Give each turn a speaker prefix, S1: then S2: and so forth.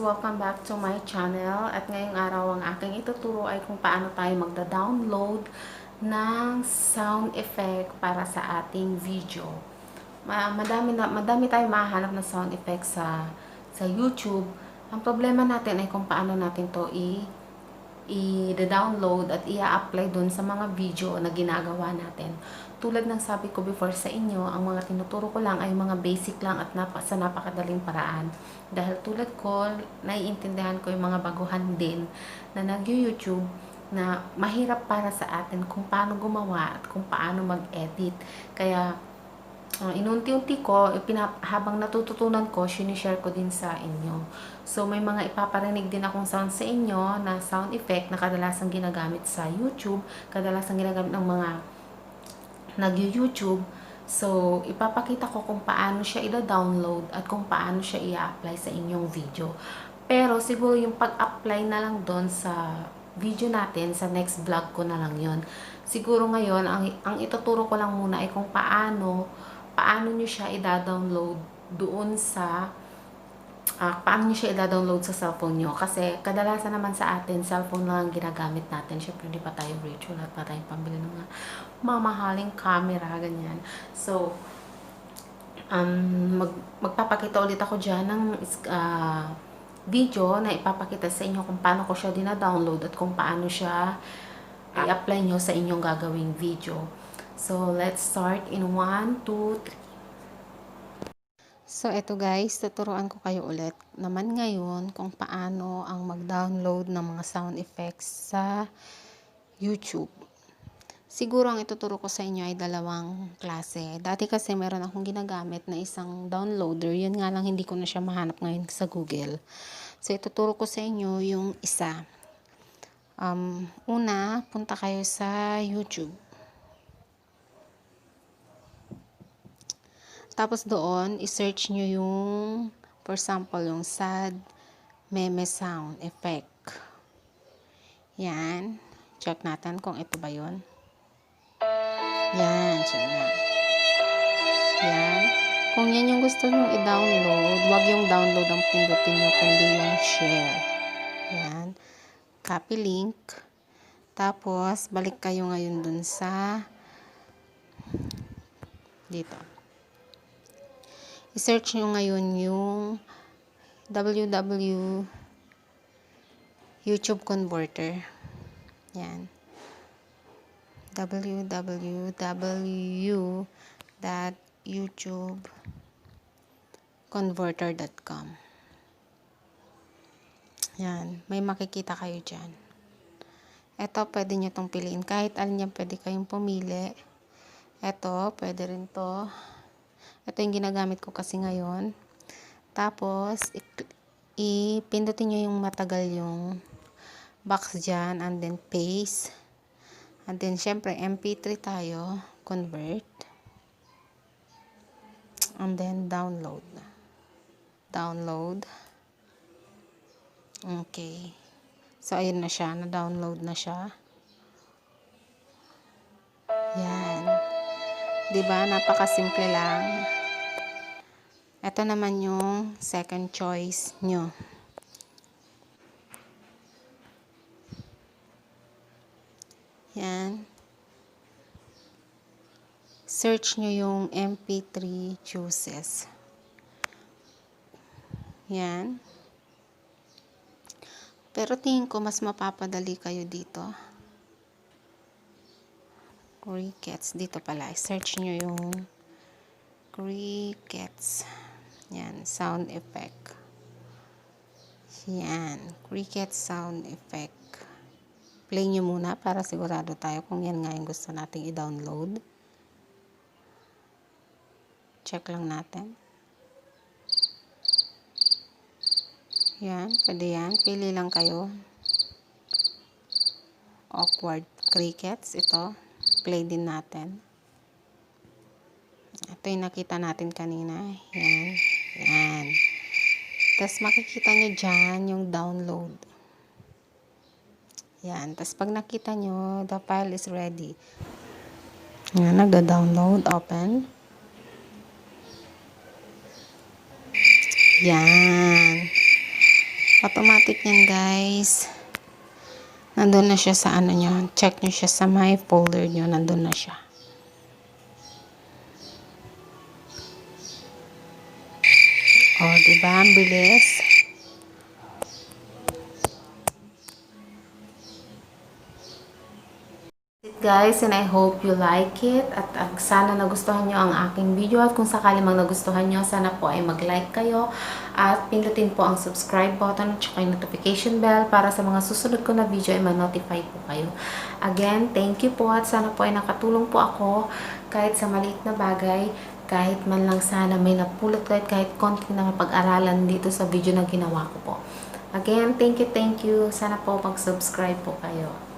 S1: Welcome back to my channel. At ngayong araw ang aking ituturo ay kung paano tayo magda-download ng sound effect para sa ating video. Madami tayong mahanap na sound effect sa YouTube. Ang problema natin ay kung paano natin to i-download at i-apply dun sa mga video na ginagawa natin. Tulad ng sabi ko before sa inyo, ang mga tinuturo ko lang ay mga basic lang at sa napakadaling paraan. Dahil tulad ko, naiintindihan ko yung mga baguhan din na nag-YouTube na mahirap para sa atin kung paano gumawa at kung paano mag-edit. Kaya inunti-unti ko, habang natututunan ko, sinishare ko din sa inyo. So, may mga ipaparinig din akong sound sa inyo na sound effect na kadalasang ginagamit sa YouTube, kadalasang ginagamit ng mga nag-YouTube. So, ipapakita ko kung paano siya i-download at kung paano siya i-apply sa inyong video. Pero, siguro yung pag-apply na lang doon sa video natin, sa next vlog ko na lang yon. Siguro ngayon, ang ituturo ko lang muna ay kung paano nyo siya i-download doon sa paano nyo siya i-download sa cellphone nyo. Kasi kadalasan naman sa atin, cellphone lang ang ginagamit natin. Syempre, hindi pa tayo virtual at pa tayong pambili ng mga mamahaling camera, ganyan. So, magpapakita ulit ako dyan ng video na ipapakita sa inyo kung paano ko siya dina-download at kung paano siya i-apply nyo sa inyong gagawing video. So, let's start in 1, 2, 3. So, eto guys, tuturuan ko kayo ulit naman ngayon kung paano ang mag-download ng mga sound effects sa YouTube. Siguro ang ituturo ko sa inyo ay dalawang klase. Dati kasi meron akong ginagamit na isang downloader. Yun nga lang hindi ko na siya mahanap ngayon sa Google. So, ituturo ko sa inyo yung isa. Una, punta kayo sa YouTube. Tapos doon, i-search nyo yung, for example, yung sad meme sound effect. Yan. Check natin kung ito ba yun. Yan. Check na. Yan. Kung yan yung gusto nyo i-download, wag yung download ang pindutin nyo, kundi yung share. Yan. Copy link. Tapos, balik kayo ngayon dun sa dito. I-search nyo ngayon yung www YouTube Converter. Yan. www.youtubeconverter.com. Yan. May makikita kayo dyan. Ito, pwede nyo itong piliin. Kahit alin yan, pwede kayong pumili. Ito, pwede rin to. Ito yung ginagamit ko kasi ngayon. Tapos, ipindutin nyo yung matagal yung box dyan. And then, paste. And then, syempre, MP3 tayo. Convert. And then, download. Download. Okay. So, ayun na siya. Na-download na siya. Yan. Diba? Napakasimple lang. Ito naman yung second choice nyo. Yan. Search nyo yung MP3 choices. Yan. Pero tingin ko mas mapapadali kayo dito. Crickets. Dito pala. Search nyo yung Crickets. Yan. Sound effect. Yan. Cricket sound effect. Play nyo muna para sigurado tayo kung yan nga yung gusto nating i-download. Check lang natin. Yan. Pwede yan. Pili lang kayo. Awkward crickets. Ito. Play din natin. Ito yung nakita natin kanina. Yan. Yan. Tapos makikita nyo dyan yung download. Yan. Tapos pag nakita nyo, the file is ready. Yan. Nagda-download. Open. Yan. Automatic yan, guys. Nandun na siya sa ano nyo. Check nyo siya sa my folder nyo. Nandun na siya. O, diba? Ang bilis. Guys, and I hope you like it at sana nagustuhan nyo ang aking video at kung sakali mang nagustuhan nyo, sana po ay mag-like kayo at pindutin po ang subscribe button at saka yung notification bell para sa mga susunod ko na video ay ma-notify po kayo. Again, thank you po at sana po ay nakatulong po ako kahit sa maliit na bagay, kahit man lang sana may napulot kahit konti na mapag-aralan dito sa video na ginawa ko po. Again, thank you. Sana po mag-subscribe po kayo.